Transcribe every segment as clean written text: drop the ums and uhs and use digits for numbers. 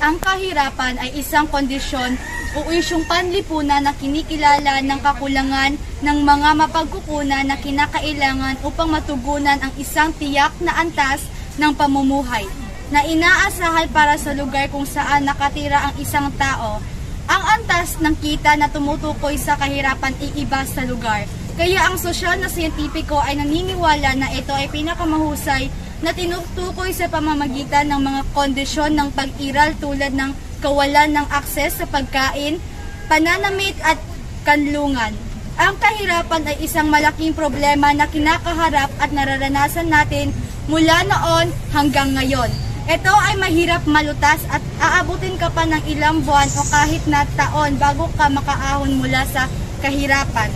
Ang kahirapan ay isang kondisyon o isyong panlipunan na kinikilala ng kakulangan ng mga mapagkukunan na kinakailangan upang matugunan ang isang tiyak na antas ng pamumuhay na inaasahan para sa lugar kung saan nakatira ang isang tao. Ang antas ng kita na tumutukoy sa kahirapan ay iba sa lugar. Kaya ang sosyal na siyentipiko ay naniniwala na ito ay pinakamahusay na tinutukoy sa pamamagitan ng mga kondisyon ng pag-iral tulad ng kawalan ng akses sa pagkain, pananamit at kanlungan. Ang kahirapan ay isang malaking problema na kinakaharap at nararanasan natin mula noon hanggang ngayon. Ito ay mahirap malutas at aabutin ka pa ng ilang buwan o kahit na taon bago ka makaahon mula sa kahirapan.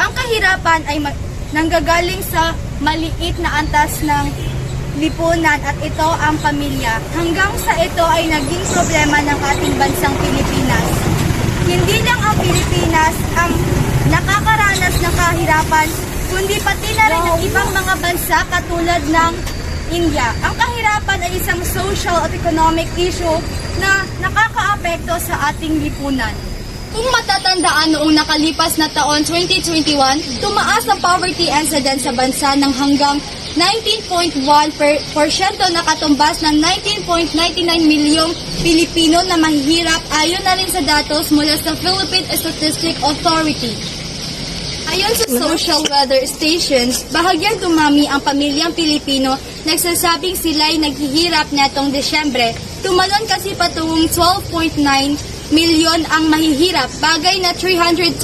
Ang kahirapan ay nanggagaling sa maliit na antas ng lipunan at ito ang pamilya hanggang sa ito ay naging problema ng ating bansang Pilipinas. Hindi lang ang Pilipinas ang nakakaranas ng kahirapan, kundi pati na rin ang ibang mga bansa katulad ng India. Ang kahirapan ay isang social at economic issue na nakakaapekto sa ating lipunan. Kung matatandaan noong nakalipas na taon 2021, tumaas ang poverty incidence sa bansa ng hanggang 19.1% na katumbas ng 19.99 milyong Pilipino na mahihirap ayon na rin sa datos mula sa Philippine Statistics Authority. Ayon sa social weather stations, bahagyang dumami ang pamilyang Pilipino nagsasabing sila'y naghihirap netong Desyembre. Tumalon kasi patungong 12.9 milyon ang mahihirap, bagay na 300,000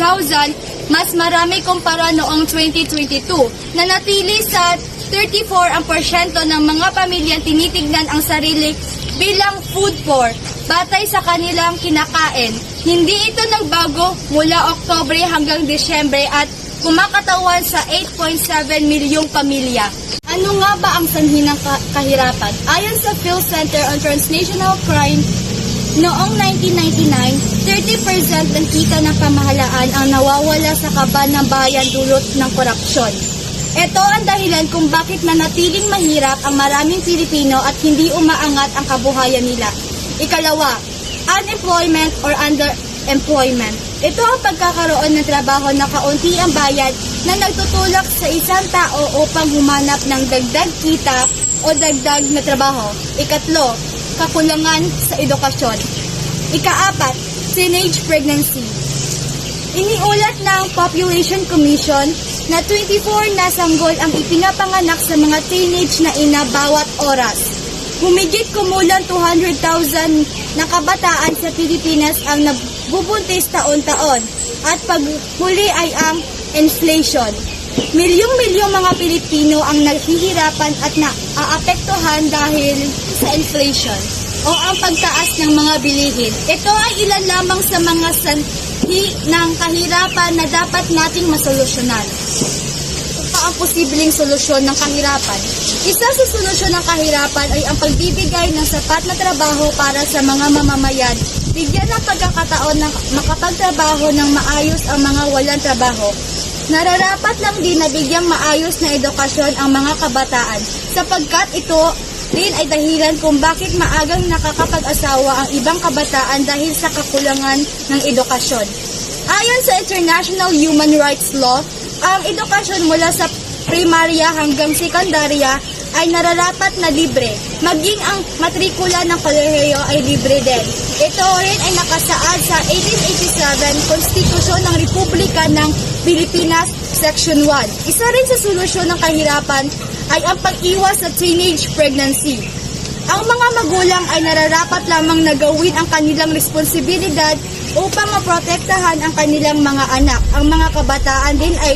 mas marami kumpara noong 2022. Nanatili sa 34% ng mga pamilyang tinitignan ang sarili bilang food poor, batay sa kanilang kinakain. Hindi ito nagbago mula Oktubre hanggang Desyembre at kumakatawan sa 8.7 milyong pamilya. Ano nga ba ang sanhi ng kahirapan? Ayon sa Phil Center on Transnational Crime, noong 1999, 30% ng kita ng pamahalaan ang nawawala sa kaban ng bayan dulot ng korupsyon. Ito ang dahilan kung bakit nanatiling mahirap ang maraming Pilipino at hindi umaangat ang kabuhayan nila. Ikalawa, unemployment or underemployment. Ito ang pagkakaroon ng trabaho na kaunti ang bayad na nagtutulak sa isang tao upang humanap ng dagdag kita o dagdag na trabaho. Ikatlo, kakulangan sa edukasyon. Ikaapat, teenage pregnancy. Iniulat ng Population Commission na 24 na sanggol ang ipinapanganak sa mga teenage na ina bawat oras. Humigit kumulang 200,000 na kabataan sa Pilipinas ang nabubuntis taon-taon at paghuli ay ang inflation. Milyong-milyong mga Pilipino ang naghihirapan at naaapektuhan dahil sa inflation o ang pagtaas ng mga bilihin. Ito ay ilan lamang sa mga sanhi ng kahirapan na dapat nating masolusyonan. Ang posibleng solusyon ng kahirapan. Isa sa solusyon ng kahirapan ay ang pagbibigay ng sapat na trabaho para sa mga mamamayan. Bigyan ng pagkakataon na makapagtrabaho ng maayos ang mga walang trabaho. Nararapat lang din na bigyang maayos na edukasyon ang mga kabataan sapagkat ito rin ay dahilan kung bakit maagang nakakapag-asawa ang ibang kabataan dahil sa kakulangan ng edukasyon. Ayon sa International Human Rights Law, ang edukasyon mula sa primarya hanggang sekundarya ay nararapat na libre. Maging ang matrikula ng kolehiyo ay libre din. Ito rin ay nakasaad sa 1887 Konstitusyon ng Republika ng Pilipinas, Section 1. Isa rin sa solusyon ng kahirapan ay ang pag-iwas sa teenage pregnancy. Ang mga magulang ay nararapat lamang na gawin ang kanilang responsibilidad upang maprotektahan ang kanilang mga anak. Ang mga kabataan din ay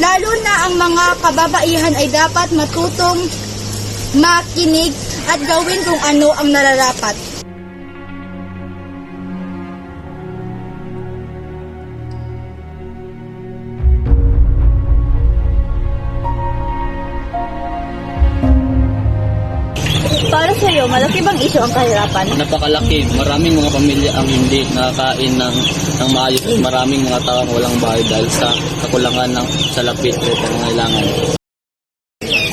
lalo na ang mga kababaihan ay dapat matutong makinig at gawin kung ano ang nararapat. Para sa iyo, malaki bang issue ang kahirapan? Napakalaki. Maraming mga pamilya ang hindi nakakain ng maayos. Maraming mga tao walang bahay dahil sa kakulangan ng salapit o pangangailangan.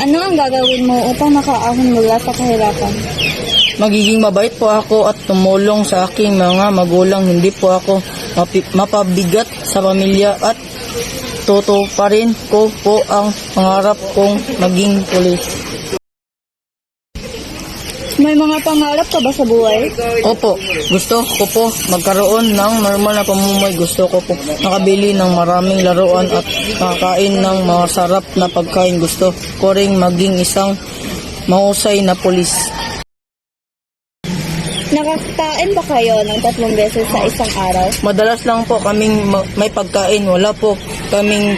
Ano ang gagawin mo upang makaahon mula sa kahirapan? Magiging mabait po ako at tumulong sa aking mga magulang. Hindi po ako mapabigat sa pamilya at tutuparin ko po ang pangarap kong maging pulis. May mga pangarap ka ba sa buhay? Opo, gusto ko po magkaroon ng normal na pamumuhay. Gusto ko po makabili ng maraming laruan at makakain ng masarap na pagkain. Gusto ko ring maging isang mahusay na pulis. Nakakain ba kayo ng 3 beses sa isang araw? Madalas lang po kaming may pagkain. Wala po kaming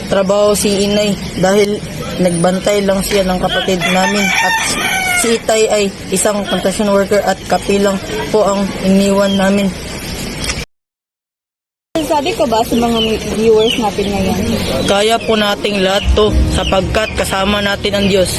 trabaho si inay dahil nagbantay lang siya ng kapatid namin at si itay ay isang construction worker at kapilang po ang iniwan namin. Sabi ko ba sa mga viewers natin ngayon? Kaya po nating lahat to sapagkat kasama natin ang Diyos.